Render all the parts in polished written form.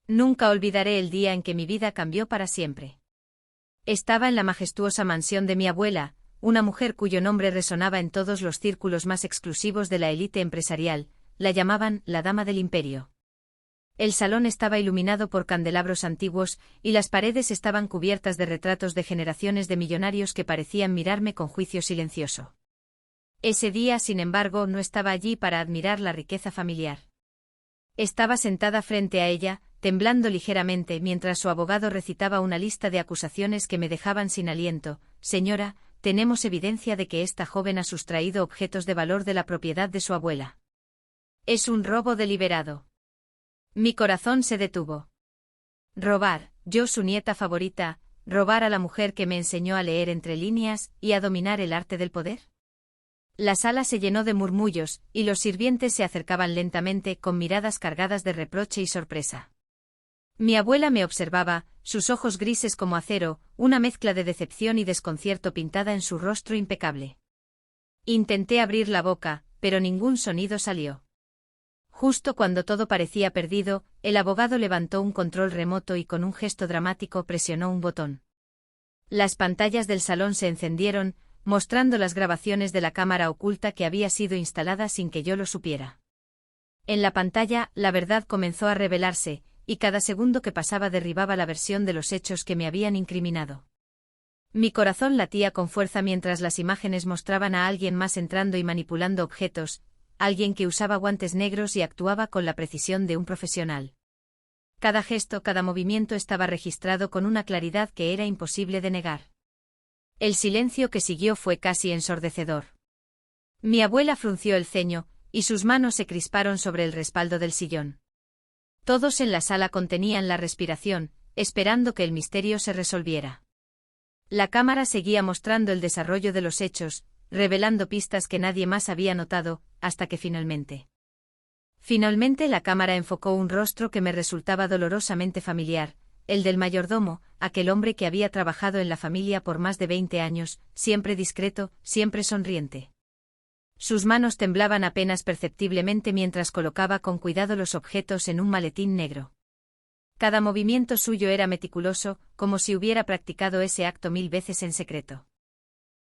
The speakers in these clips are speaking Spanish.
Nunca olvidaré el día en que mi vida cambió para siempre. Estaba en la majestuosa mansión de mi abuela, una mujer cuyo nombre resonaba en todos los círculos más exclusivos de la élite empresarial, la llamaban la Dama del Imperio. El salón estaba iluminado por candelabros antiguos, y las paredes estaban cubiertas de retratos de generaciones de millonarios que parecían mirarme con juicio silencioso. Ese día, sin embargo, no estaba allí para admirar la riqueza familiar. Estaba sentada frente a ella, temblando ligeramente mientras su abogado recitaba una lista de acusaciones que me dejaban sin aliento. Señora, tenemos evidencia de que esta joven ha sustraído objetos de valor de la propiedad de su abuela. Es un robo deliberado. Mi corazón se detuvo. Robar, yo su nieta favorita, robar a la mujer que me enseñó a leer entre líneas y a dominar el arte del poder. La sala se llenó de murmullos, y los sirvientes se acercaban lentamente con miradas cargadas de reproche y sorpresa. Mi abuela me observaba, sus ojos grises como acero, una mezcla de decepción y desconcierto pintada en su rostro impecable. Intenté abrir la boca, pero ningún sonido salió. Justo cuando todo parecía perdido, el abogado levantó un control remoto y con un gesto dramático presionó un botón. Las pantallas del salón se encendieron, mostrando las grabaciones de la cámara oculta que había sido instalada sin que yo lo supiera. En la pantalla, la verdad comenzó a revelarse, y cada segundo que pasaba derribaba la versión de los hechos que me habían incriminado. Mi corazón latía con fuerza mientras las imágenes mostraban a alguien más entrando y manipulando objetos, alguien que usaba guantes negros y actuaba con la precisión de un profesional. Cada gesto, cada movimiento estaba registrado con una claridad que era imposible de negar. El silencio que siguió fue casi ensordecedor. Mi abuela frunció el ceño, y sus manos se crisparon sobre el respaldo del sillón. Todos en la sala contenían la respiración, esperando que el misterio se resolviera. La cámara seguía mostrando el desarrollo de los hechos, revelando pistas que nadie más había notado, hasta que finalmente la cámara enfocó un rostro que me resultaba dolorosamente familiar, el del mayordomo, aquel hombre que había trabajado en la familia por más de 20 años, siempre discreto, siempre sonriente. Sus manos temblaban apenas perceptiblemente mientras colocaba con cuidado los objetos en un maletín negro. Cada movimiento suyo era meticuloso, como si hubiera practicado ese acto 1000 veces en secreto.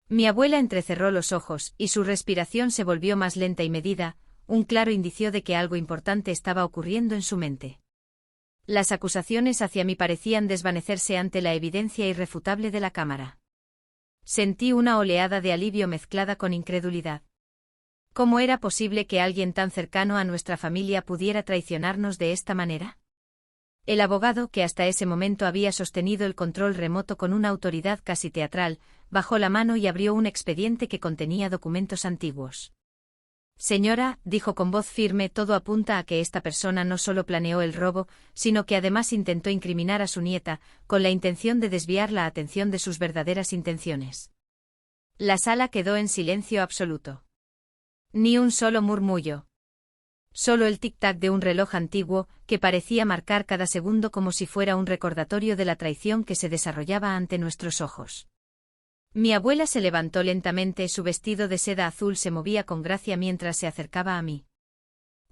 Mi abuela entrecerró los ojos, y su respiración se volvió más lenta y medida, un claro indicio de que algo importante estaba ocurriendo en su mente. Las acusaciones hacia mí parecían desvanecerse ante la evidencia irrefutable de la cámara. Sentí una oleada de alivio mezclada con incredulidad. ¿Cómo era posible que alguien tan cercano a nuestra familia pudiera traicionarnos de esta manera? El abogado, que hasta ese momento había sostenido el control remoto con una autoridad casi teatral, bajó la mano y abrió un expediente que contenía documentos antiguos. Señora, dijo con voz firme, todo apunta a que esta persona no solo planeó el robo, sino que además intentó incriminar a su nieta, con la intención de desviar la atención de sus verdaderas intenciones. La sala quedó en silencio absoluto. Ni un solo murmullo. Solo el tic-tac de un reloj antiguo, que parecía marcar cada segundo como si fuera un recordatorio de la traición que se desarrollaba ante nuestros ojos. Mi abuela se levantó lentamente, su vestido de seda azul se movía con gracia mientras se acercaba a mí.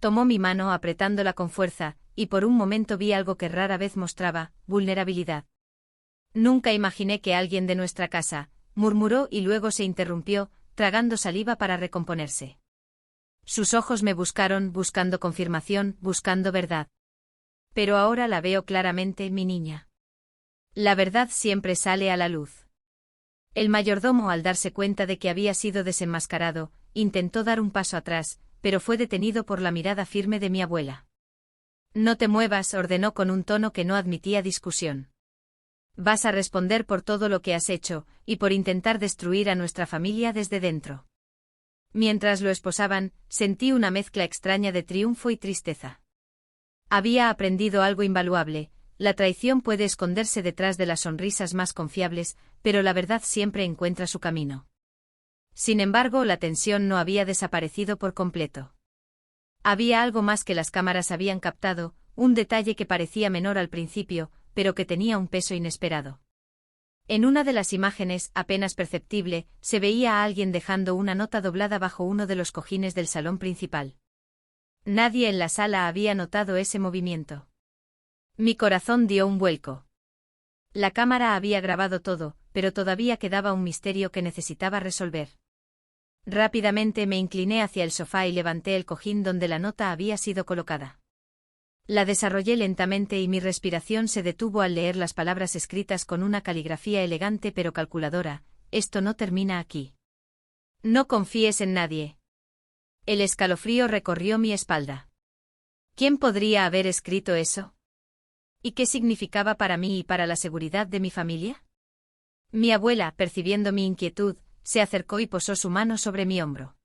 Tomó mi mano apretándola con fuerza, y por un momento vi algo que rara vez mostraba, vulnerabilidad. Nunca imaginé que alguien de nuestra casa, murmuró y luego se interrumpió, tragando saliva para recomponerse. Sus ojos me buscaron, buscando confirmación, buscando verdad. Pero ahora la veo claramente, mi niña. La verdad siempre sale a la luz. El mayordomo, al darse cuenta de que había sido desenmascarado, intentó dar un paso atrás, pero fue detenido por la mirada firme de mi abuela. No te muevas, ordenó con un tono que no admitía discusión. Vas a responder por todo lo que has hecho, y por intentar destruir a nuestra familia desde dentro. Mientras lo esposaban, sentí una mezcla extraña de triunfo y tristeza. Había aprendido algo invaluable: la traición puede esconderse detrás de las sonrisas más confiables, pero la verdad siempre encuentra su camino. Sin embargo, la tensión no había desaparecido por completo. Había algo más que las cámaras habían captado, un detalle que parecía menor al principio, pero que tenía un peso inesperado. En una de las imágenes, apenas perceptible, se veía a alguien dejando una nota doblada bajo uno de los cojines del salón principal. Nadie en la sala había notado ese movimiento. Mi corazón dio un vuelco. La cámara había grabado todo, pero todavía quedaba un misterio que necesitaba resolver. Rápidamente me incliné hacia el sofá y levanté el cojín donde la nota había sido colocada. La desarrollé lentamente y mi respiración se detuvo al leer las palabras escritas con una caligrafía elegante pero calculadora: esto no termina aquí. No confíes en nadie. El escalofrío recorrió mi espalda. ¿Quién podría haber escrito eso? ¿Y qué significaba para mí y para la seguridad de mi familia? Mi abuela, percibiendo mi inquietud, se acercó y posó su mano sobre mi hombro.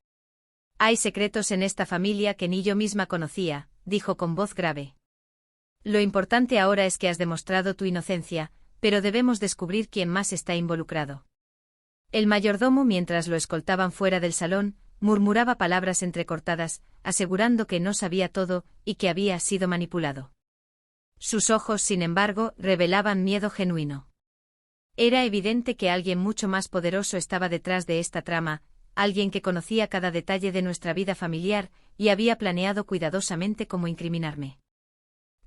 Hay secretos en esta familia que ni yo misma conocía, dijo con voz grave. Lo importante ahora es que has demostrado tu inocencia, pero debemos descubrir quién más está involucrado. El mayordomo, mientras lo escoltaban fuera del salón, murmuraba palabras entrecortadas, asegurando que no sabía todo y que había sido manipulado. Sus ojos, sin embargo, revelaban miedo genuino. Era evidente que alguien mucho más poderoso estaba detrás de esta trama, alguien que conocía cada detalle de nuestra vida familiar y había planeado cuidadosamente cómo incriminarme.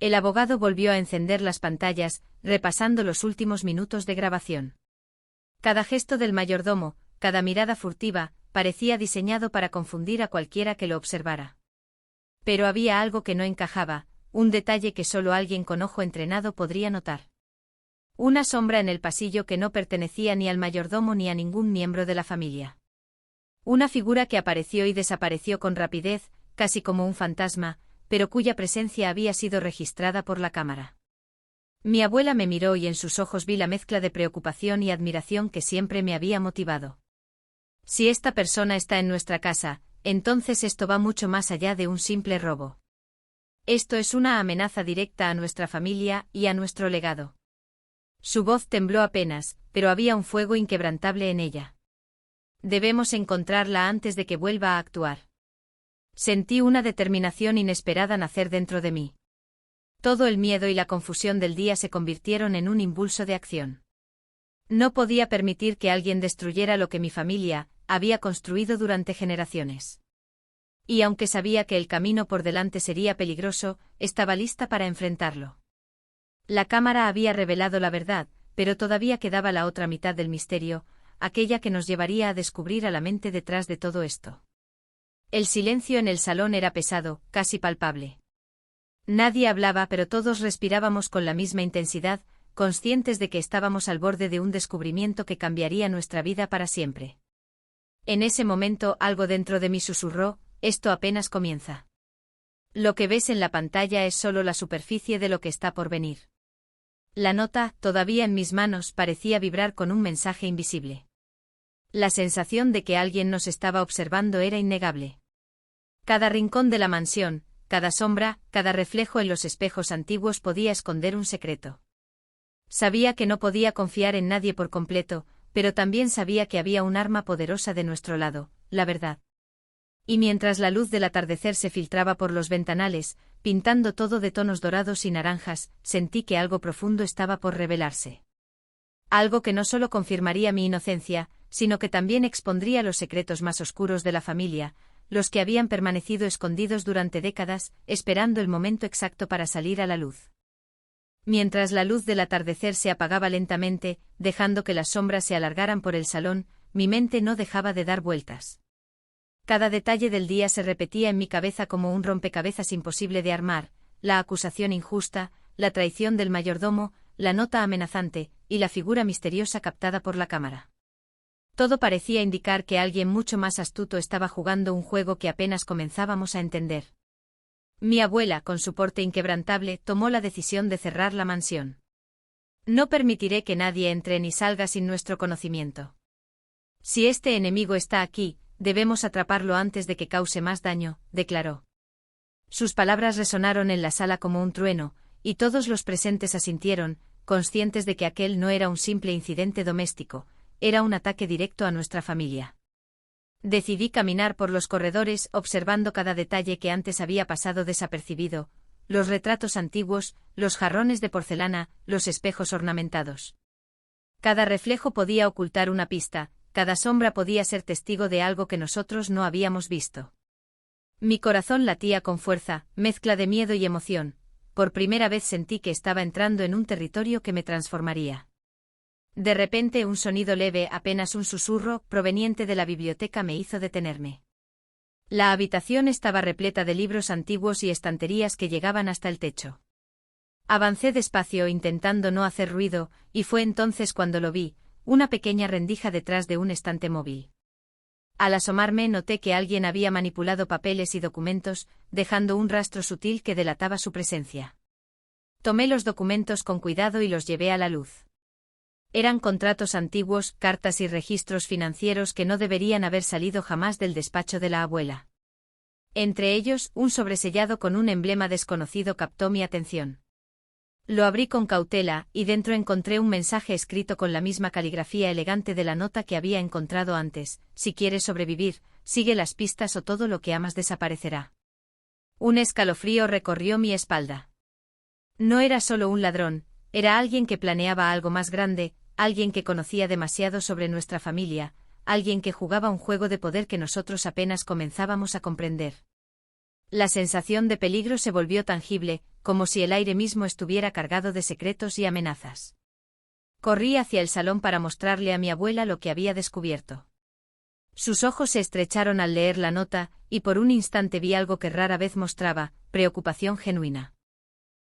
El abogado volvió a encender las pantallas, repasando los últimos minutos de grabación. Cada gesto del mayordomo, cada mirada furtiva, parecía diseñado para confundir a cualquiera que lo observara. Pero había algo que no encajaba, un detalle que solo alguien con ojo entrenado podría notar. Una sombra en el pasillo que no pertenecía ni al mayordomo ni a ningún miembro de la familia. Una figura que apareció y desapareció con rapidez, casi como un fantasma, pero cuya presencia había sido registrada por la cámara. Mi abuela me miró y en sus ojos vi la mezcla de preocupación y admiración que siempre me había motivado. Si esta persona está en nuestra casa, entonces esto va mucho más allá de un simple robo. Esto es una amenaza directa a nuestra familia y a nuestro legado. Su voz tembló apenas, pero había un fuego inquebrantable en ella. Debemos encontrarla antes de que vuelva a actuar. Sentí una determinación inesperada nacer dentro de mí. Todo el miedo y la confusión del día se convirtieron en un impulso de acción. No podía permitir que alguien destruyera lo que mi familia había construido durante generaciones. Y aunque sabía que el camino por delante sería peligroso, estaba lista para enfrentarlo. La cámara había revelado la verdad, pero todavía quedaba la otra mitad del misterio, aquella que nos llevaría a descubrir a la mente detrás de todo esto. El silencio en el salón era pesado, casi palpable. Nadie hablaba, pero todos respirábamos con la misma intensidad, conscientes de que estábamos al borde de un descubrimiento que cambiaría nuestra vida para siempre. En ese momento algo dentro de mí susurró: esto apenas comienza. Lo que ves en la pantalla es solo la superficie de lo que está por venir. La nota, todavía en mis manos, parecía vibrar con un mensaje invisible. La sensación de que alguien nos estaba observando era innegable. Cada rincón de la mansión, cada sombra, cada reflejo en los espejos antiguos podía esconder un secreto. Sabía que no podía confiar en nadie por completo, pero también sabía que había un arma poderosa de nuestro lado, la verdad. Y mientras la luz del atardecer se filtraba por los ventanales, pintando todo de tonos dorados y naranjas, sentí que algo profundo estaba por revelarse. Algo que no solo confirmaría mi inocencia, sino que también expondría los secretos más oscuros de la familia, los que habían permanecido escondidos durante décadas, esperando el momento exacto para salir a la luz. Mientras la luz del atardecer se apagaba lentamente, dejando que las sombras se alargaran por el salón, mi mente no dejaba de dar vueltas. Cada detalle del día se repetía en mi cabeza como un rompecabezas imposible de armar: la acusación injusta, la traición del mayordomo, la nota amenazante, y la figura misteriosa captada por la cámara. Todo parecía indicar que alguien mucho más astuto estaba jugando un juego que apenas comenzábamos a entender. Mi abuela, con su porte inquebrantable, tomó la decisión de cerrar la mansión. No permitiré que nadie entre ni salga sin nuestro conocimiento. Si este enemigo está aquí, debemos atraparlo antes de que cause más daño, declaró. Sus palabras resonaron en la sala como un trueno, y todos los presentes asintieron, conscientes de que aquel no era un simple incidente doméstico, era un ataque directo a nuestra familia. Decidí caminar por los corredores observando cada detalle que antes había pasado desapercibido: los retratos antiguos, los jarrones de porcelana, los espejos ornamentados. Cada reflejo podía ocultar una pista, cada sombra podía ser testigo de algo que nosotros no habíamos visto. Mi corazón latía con fuerza, mezcla de miedo y emoción, por primera vez sentí que estaba entrando en un territorio que me transformaría. De repente un sonido leve, apenas un susurro, proveniente de la biblioteca me hizo detenerme. La habitación estaba repleta de libros antiguos y estanterías que llegaban hasta el techo. Avancé despacio intentando no hacer ruido, y fue entonces cuando lo vi, una pequeña rendija detrás de un estante móvil. Al asomarme noté que alguien había manipulado papeles y documentos, dejando un rastro sutil que delataba su presencia. Tomé los documentos con cuidado y los llevé a la luz. Eran contratos antiguos, cartas y registros financieros que no deberían haber salido jamás del despacho de la abuela. Entre ellos, un sobresellado con un emblema desconocido captó mi atención. Lo abrí con cautela, y dentro encontré un mensaje escrito con la misma caligrafía elegante de la nota que había encontrado antes: si quieres sobrevivir, sigue las pistas o todo lo que amas desaparecerá. Un escalofrío recorrió mi espalda. No era solo un ladrón, era alguien que planeaba algo más grande, alguien que conocía demasiado sobre nuestra familia, alguien que jugaba un juego de poder que nosotros apenas comenzábamos a comprender. La sensación de peligro se volvió tangible, como si el aire mismo estuviera cargado de secretos y amenazas. Corrí hacia el salón para mostrarle a mi abuela lo que había descubierto. Sus ojos se estrecharon al leer la nota, y por un instante vi algo que rara vez mostraba: preocupación genuina.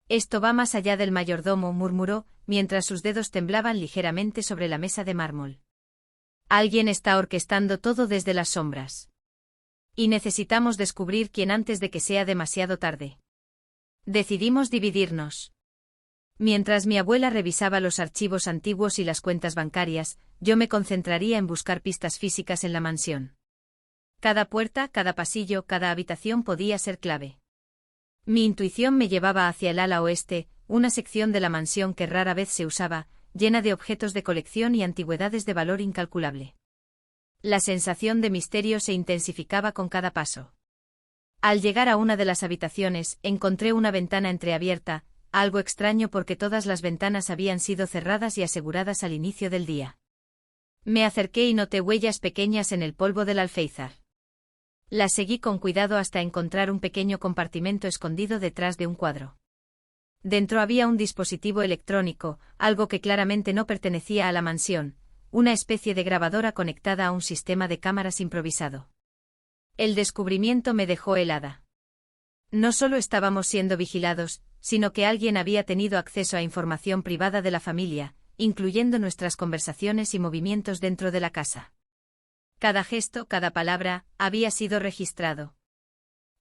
Esto va más allá del mayordomo, murmuró, mientras sus dedos temblaban ligeramente sobre la mesa de mármol. Alguien está orquestando todo desde las sombras. Y necesitamos descubrir quién antes de que sea demasiado tarde. Decidimos dividirnos. Mientras mi abuela revisaba los archivos antiguos y las cuentas bancarias, yo me concentraría en buscar pistas físicas en la mansión. Cada puerta, cada pasillo, cada habitación podía ser clave. Mi intuición me llevaba hacia el ala oeste, una sección de la mansión que rara vez se usaba, llena de objetos de colección y antigüedades de valor incalculable. La sensación de misterio se intensificaba con cada paso. Al llegar a una de las habitaciones, encontré una ventana entreabierta, algo extraño porque todas las ventanas habían sido cerradas y aseguradas al inicio del día. Me acerqué y noté huellas pequeñas en el polvo del alféizar. Las seguí con cuidado hasta encontrar un pequeño compartimento escondido detrás de un cuadro. Dentro había un dispositivo electrónico, algo que claramente no pertenecía a la mansión, una especie de grabadora conectada a un sistema de cámaras improvisado. El descubrimiento me dejó helada. No solo estábamos siendo vigilados, sino que alguien había tenido acceso a información privada de la familia, incluyendo nuestras conversaciones y movimientos dentro de la casa. Cada gesto, cada palabra, había sido registrado.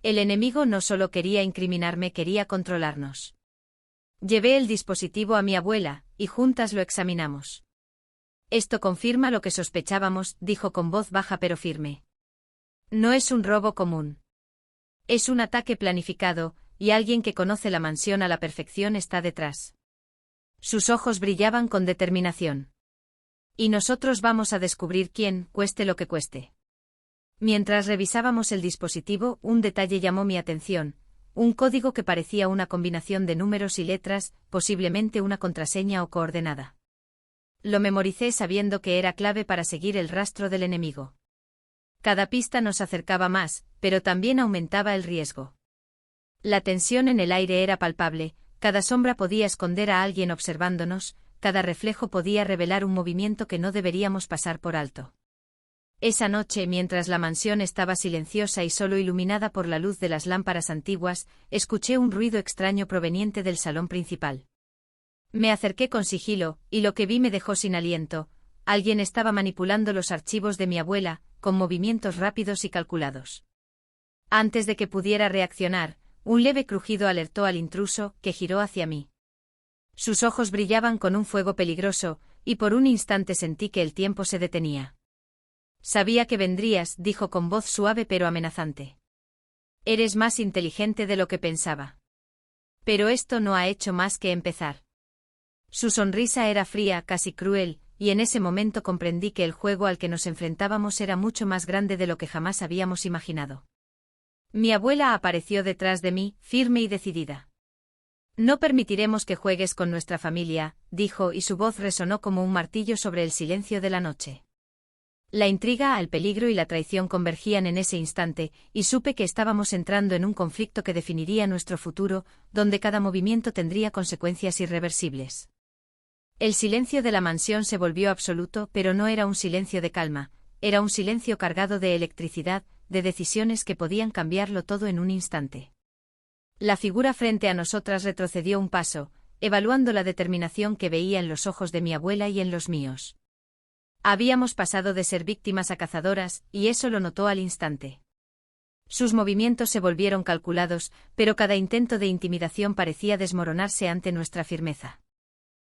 El enemigo no solo quería incriminarme, quería controlarnos. Llevé el dispositivo a mi abuela, y juntas lo examinamos. Esto confirma lo que sospechábamos, dijo con voz baja pero firme. No es un robo común. Es un ataque planificado, y alguien que conoce la mansión a la perfección está detrás. Sus ojos brillaban con determinación. Y nosotros vamos a descubrir quién, cueste lo que cueste. Mientras revisábamos el dispositivo, un detalle llamó mi atención: un código que parecía una combinación de números y letras, posiblemente una contraseña o coordenada. Lo memoricé sabiendo que era clave para seguir el rastro del enemigo. Cada pista nos acercaba más, pero también aumentaba el riesgo. La tensión en el aire era palpable, cada sombra podía esconder a alguien observándonos, cada reflejo podía revelar un movimiento que no deberíamos pasar por alto. Esa noche, mientras la mansión estaba silenciosa y solo iluminada por la luz de las lámparas antiguas, escuché un ruido extraño proveniente del salón principal. Me acerqué con sigilo, y lo que vi me dejó sin aliento. Alguien estaba manipulando los archivos de mi abuela, con movimientos rápidos y calculados. Antes de que pudiera reaccionar, un leve crujido alertó al intruso, que giró hacia mí. Sus ojos brillaban con un fuego peligroso, y por un instante sentí que el tiempo se detenía. Sabía que vendrías, dijo con voz suave pero amenazante. Eres más inteligente de lo que pensaba. Pero esto no ha hecho más que empezar. Su sonrisa era fría, casi cruel, y en ese momento comprendí que el juego al que nos enfrentábamos era mucho más grande de lo que jamás habíamos imaginado. Mi abuela apareció detrás de mí, firme y decidida. No permitiremos que juegues con nuestra familia, dijo, y su voz resonó como un martillo sobre el silencio de la noche. La intriga, el peligro y la traición convergían en ese instante, y supe que estábamos entrando en un conflicto que definiría nuestro futuro, donde cada movimiento tendría consecuencias irreversibles. El silencio de la mansión se volvió absoluto, pero no era un silencio de calma, era un silencio cargado de electricidad, de decisiones que podían cambiarlo todo en un instante. La figura frente a nosotras retrocedió un paso, evaluando la determinación que veía en los ojos de mi abuela y en los míos. Habíamos pasado de ser víctimas a cazadoras, y eso lo notó al instante. Sus movimientos se volvieron calculados, pero cada intento de intimidación parecía desmoronarse ante nuestra firmeza.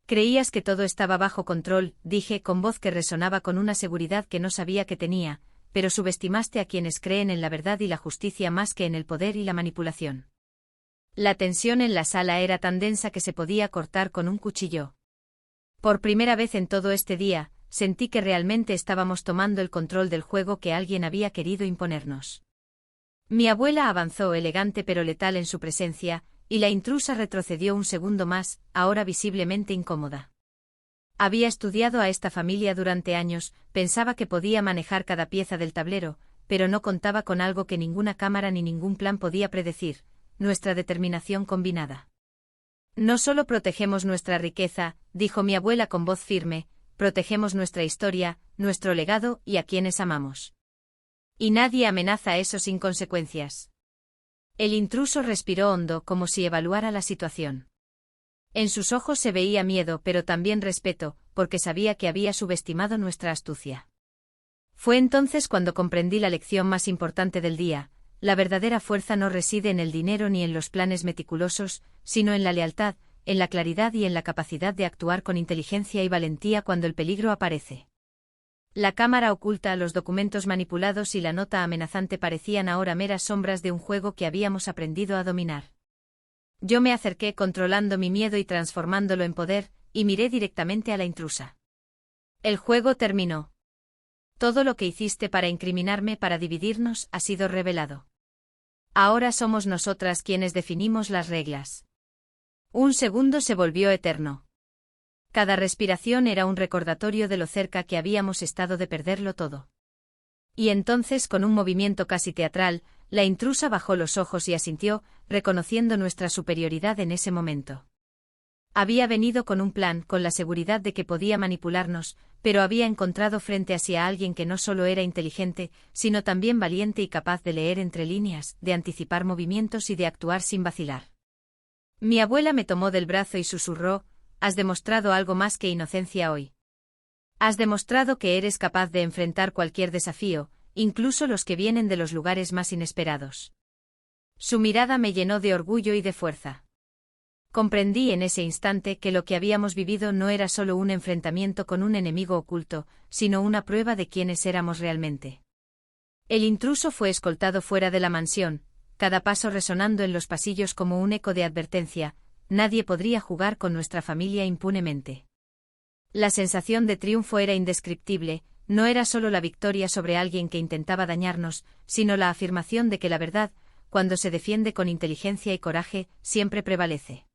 Creías que todo estaba bajo control, dije con voz que resonaba con una seguridad que no sabía que tenía, pero subestimaste a quienes creen en la verdad y la justicia más que en el poder y la manipulación. La tensión en la sala era tan densa que se podía cortar con un cuchillo. Por primera vez en todo este día, sentí que realmente estábamos tomando el control del juego que alguien había querido imponernos. Mi abuela avanzó elegante pero letal en su presencia, y la intrusa retrocedió un segundo más, ahora visiblemente incómoda. Había estudiado a esta familia durante años, pensaba que podía manejar cada pieza del tablero, pero no contaba con algo que ninguna cámara ni ningún plan podía predecir: nuestra determinación combinada. No solo protegemos nuestra riqueza, dijo mi abuela con voz firme, protegemos nuestra historia, nuestro legado y a quienes amamos. Y nadie amenaza eso sin consecuencias. El intruso respiró hondo como si evaluara la situación. En sus ojos se veía miedo pero también respeto, porque sabía que había subestimado nuestra astucia. Fue entonces cuando comprendí la lección más importante del día: la verdadera fuerza no reside en el dinero ni en los planes meticulosos, sino en la lealtad, en la claridad y en la capacidad de actuar con inteligencia y valentía cuando el peligro aparece. La cámara oculta, los documentos manipulados y la nota amenazante parecían ahora meras sombras de un juego que habíamos aprendido a dominar. Yo me acerqué controlando mi miedo y transformándolo en poder, y miré directamente a la intrusa. El juego terminó. Todo lo que hiciste para incriminarme, para dividirnos, ha sido revelado. Ahora somos nosotras quienes definimos las reglas. Un segundo se volvió eterno. Cada respiración era un recordatorio de lo cerca que habíamos estado de perderlo todo. Y entonces, con un movimiento casi teatral, la intrusa bajó los ojos y asintió, reconociendo nuestra superioridad en ese momento. Había venido con un plan, con la seguridad de que podía manipularnos, pero había encontrado frente a sí a alguien que no solo era inteligente, sino también valiente y capaz de leer entre líneas, de anticipar movimientos y de actuar sin vacilar. Mi abuela me tomó del brazo y susurró: «Has demostrado algo más que inocencia hoy. Has demostrado que eres capaz de enfrentar cualquier desafío, incluso los que vienen de los lugares más inesperados». Su mirada me llenó de orgullo y de fuerza. Comprendí en ese instante que lo que habíamos vivido no era solo un enfrentamiento con un enemigo oculto, sino una prueba de quiénes éramos realmente. El intruso fue escoltado fuera de la mansión, cada paso resonando en los pasillos como un eco de advertencia: nadie podría jugar con nuestra familia impunemente. La sensación de triunfo era indescriptible, no era solo la victoria sobre alguien que intentaba dañarnos, sino la afirmación de que la verdad, cuando se defiende con inteligencia y coraje, siempre prevalece.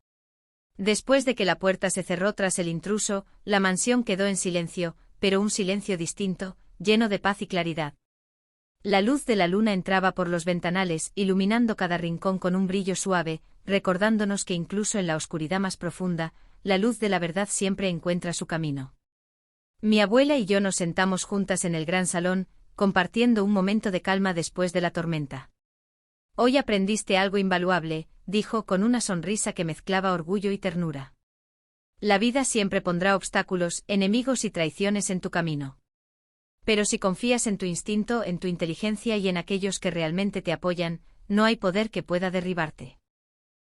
Después de que la puerta se cerró tras el intruso, la mansión quedó en silencio, pero un silencio distinto, lleno de paz y claridad. La luz de la luna entraba por los ventanales, iluminando cada rincón con un brillo suave, recordándonos que incluso en la oscuridad más profunda, la luz de la verdad siempre encuentra su camino. Mi abuela y yo nos sentamos juntas en el gran salón, compartiendo un momento de calma después de la tormenta. «Hoy aprendiste algo invaluable», dijo con una sonrisa que mezclaba orgullo y ternura. «La vida siempre pondrá obstáculos, enemigos y traiciones en tu camino. Pero si confías en tu instinto, en tu inteligencia y en aquellos que realmente te apoyan, no hay poder que pueda derribarte».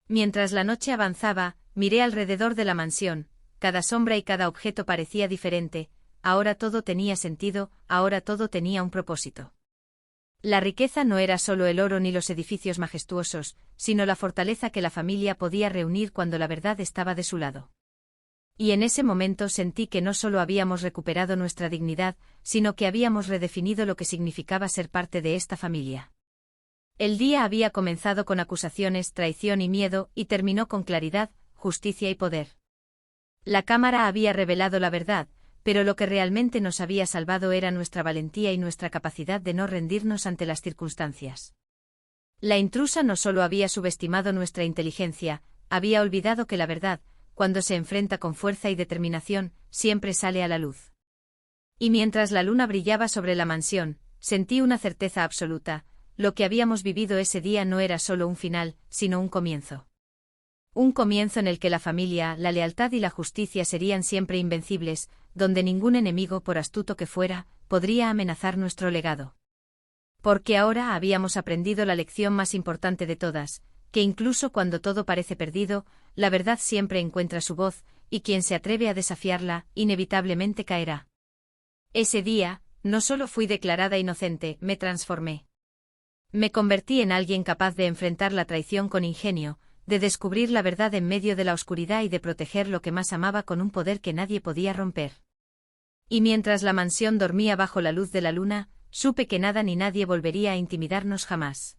Mientras la noche avanzaba, miré alrededor de la mansión, cada sombra y cada objeto parecía diferente, ahora todo tenía sentido, ahora todo tenía un propósito. La riqueza no era solo el oro ni los edificios majestuosos, sino la fortaleza que la familia podía reunir cuando la verdad estaba de su lado. Y en ese momento sentí que no solo habíamos recuperado nuestra dignidad, sino que habíamos redefinido lo que significaba ser parte de esta familia. El día había comenzado con acusaciones, traición y miedo, y terminó con claridad, justicia y poder. La cámara había revelado la verdad, pero lo que realmente nos había salvado era nuestra valentía y nuestra capacidad de no rendirnos ante las circunstancias. La intrusa no solo había subestimado nuestra inteligencia, había olvidado que la verdad, cuando se enfrenta con fuerza y determinación, siempre sale a la luz. Y mientras la luna brillaba sobre la mansión, sentí una certeza absoluta: lo que habíamos vivido ese día no era solo un final, sino un comienzo. Un comienzo en el que la familia, la lealtad y la justicia serían siempre invencibles, donde ningún enemigo, por astuto que fuera, podría amenazar nuestro legado. Porque ahora habíamos aprendido la lección más importante de todas, que incluso cuando todo parece perdido, la verdad siempre encuentra su voz, y quien se atreve a desafiarla, inevitablemente caerá. Ese día, no solo fui declarada inocente, me transformé. Me convertí en alguien capaz de enfrentar la traición con ingenio, de descubrir la verdad en medio de la oscuridad y de proteger lo que más amaba con un poder que nadie podía romper. Y mientras la mansión dormía bajo la luz de la luna, supe que nada ni nadie volvería a intimidarnos jamás.